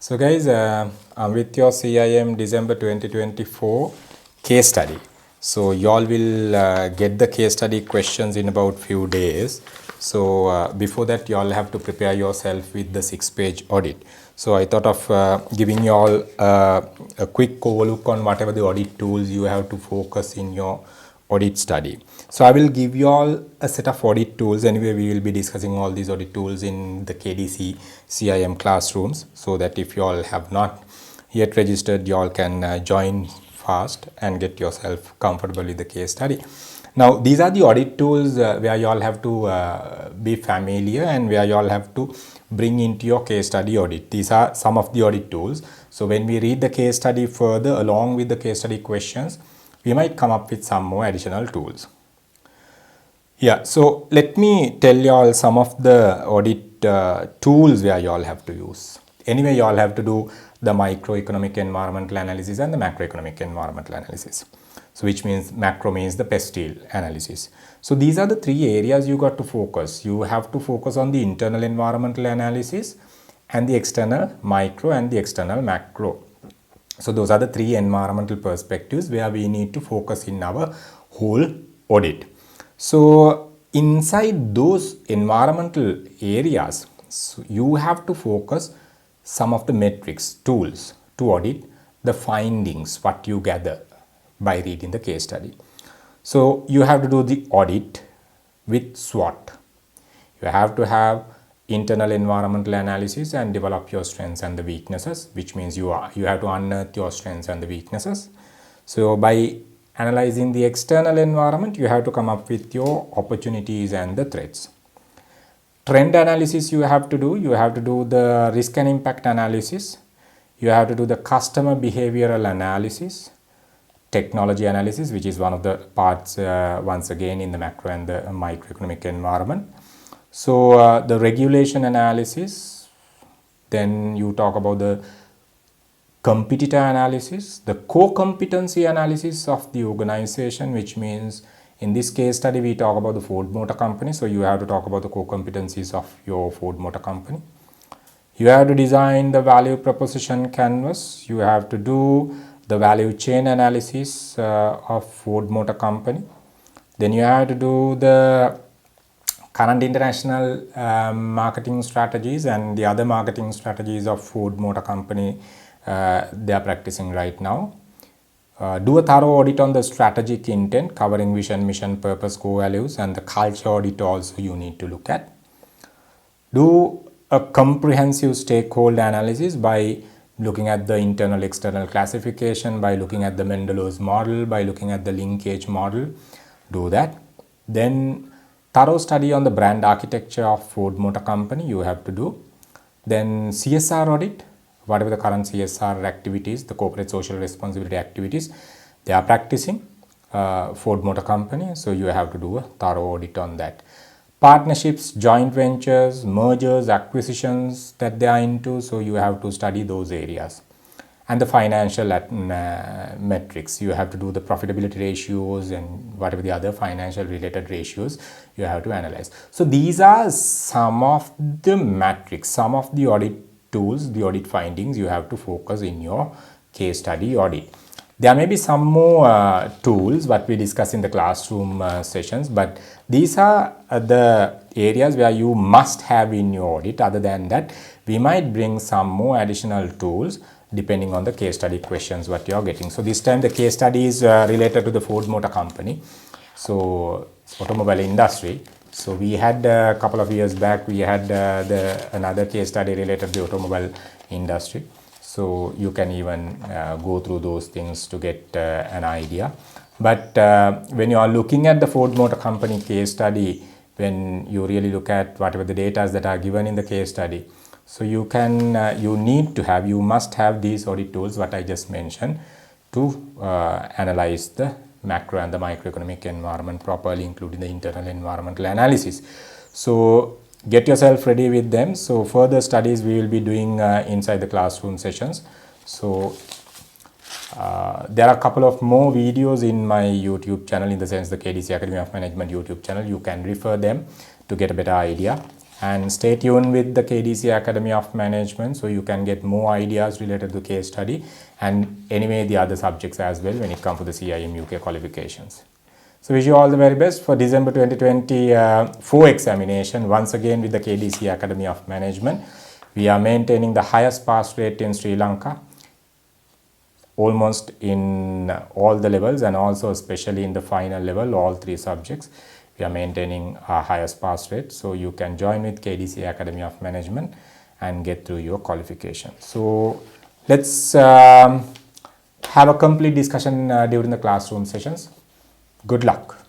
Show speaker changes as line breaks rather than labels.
So guys, I'm with your CIM December 2024 case study. So y'all will get the case study questions in about few days. So before that, y'all have to prepare yourself with the 6-page audit. So I thought of giving you all a quick overlook on whatever the audit tools you have to focus in your audit study. So I will give you all a set of audit tools. Anyway, we will be discussing all these audit tools in the KDC CIM classrooms, so that if you all have not yet registered, you all can join fast and get yourself comfortable with the case study. Now, these are the audit tools where you all have to be familiar and where you all have to bring into your case study audit. These are some of the audit tools. So when we read the case study further along with the case study questions, we might come up with some more additional tools. Yeah, so let me tell you all some of the audit tools where you all have to use. Anyway, you all have to do the microeconomic environmental analysis and the macroeconomic environmental analysis. So which means macro means the pestile analysis. So these are the three areas you got to focus. You have to focus on the internal environmental analysis and the external micro and the external macro. So those are the three environmental perspectives where we need to focus in our whole audit. So inside those environmental areas, so you have to focus some of the metrics, tools to audit the findings, what you gather by reading the case study. So you have to do the audit with SWOT. You have to have internal environmental analysis and develop your strengths and the weaknesses, which means you have to unearth your strengths and the weaknesses. So by analyzing the external environment, you have to come up with your opportunities and the threats. Trend analysis you have to do the risk and impact analysis, you have to do the customer behavioral analysis, technology analysis, which is one of the parts once again in the macro and the microeconomic environment. So the regulation analysis, then you talk about the competitor analysis, the co-competency analysis of the organization, which means in this case study we talk about the Ford Motor Company. So you have to talk about the co-competencies of your Ford Motor Company. You have to design the value proposition canvas. You have to do the value chain analysis of Ford Motor Company. Then you have to do the current international marketing strategies and the other marketing strategies of Ford Motor Company they are practicing right now. Do a thorough audit on the strategic intent covering vision, mission, purpose, core values, and the culture audit also you need to look at. Do a comprehensive stakeholder analysis by looking at the internal external classification, by looking at the Mendelow's model, by looking at the linkage model. Do that. Then thorough study on the brand architecture of Ford Motor Company you have to do. Then CSR audit, whatever the current CSR activities, the corporate social responsibility activities they are practicing Ford Motor Company. So you have to do a thorough audit on that. Partnerships, joint ventures, mergers, acquisitions that they are into. So you have to study those areas. And the financial metrics, you have to do the profitability ratios and whatever the other financial related ratios you have to analyze. So these are some of the metrics, some of the audit tools, the audit findings you have to focus in your case study audit. There may be some more tools what we discuss in the classroom sessions, but these are the areas where you must have in your audit. Other than that, we might bring some more additional tools depending on the case study questions what you are getting. So this time the case study is related to the Ford Motor Company, so automobile industry. So we had a couple of years back we had another case study related to the automobile industry. So you can even go through those things to get an idea. But when you are looking at the Ford Motor Company case study, when you really look at whatever the data that are given in the case study, so you must have these audit tools what I just mentioned to analyze the macro and the microeconomic environment properly, including the internal environmental analysis. So get yourself ready with them. So further studies we will be doing inside the classroom sessions. So there are a couple of more videos in my YouTube channel, in the sense the KDC Academy of Management YouTube channel. You can refer them to get a better idea. And stay tuned with the KDC Academy of Management so you can get more ideas related to case study and anyway the other subjects as well when it comes to the CIM UK qualifications. So wish you all the very best for December 2024 examination once again with the KDC Academy of Management. We are maintaining the highest pass rate in Sri Lanka, almost in all the levels and also especially in the final level, all 3 subjects. We are maintaining our highest pass rate. So you can join with KDC Academy of Management and get through your qualification. So let's have a complete discussion during the classroom sessions. Good luck.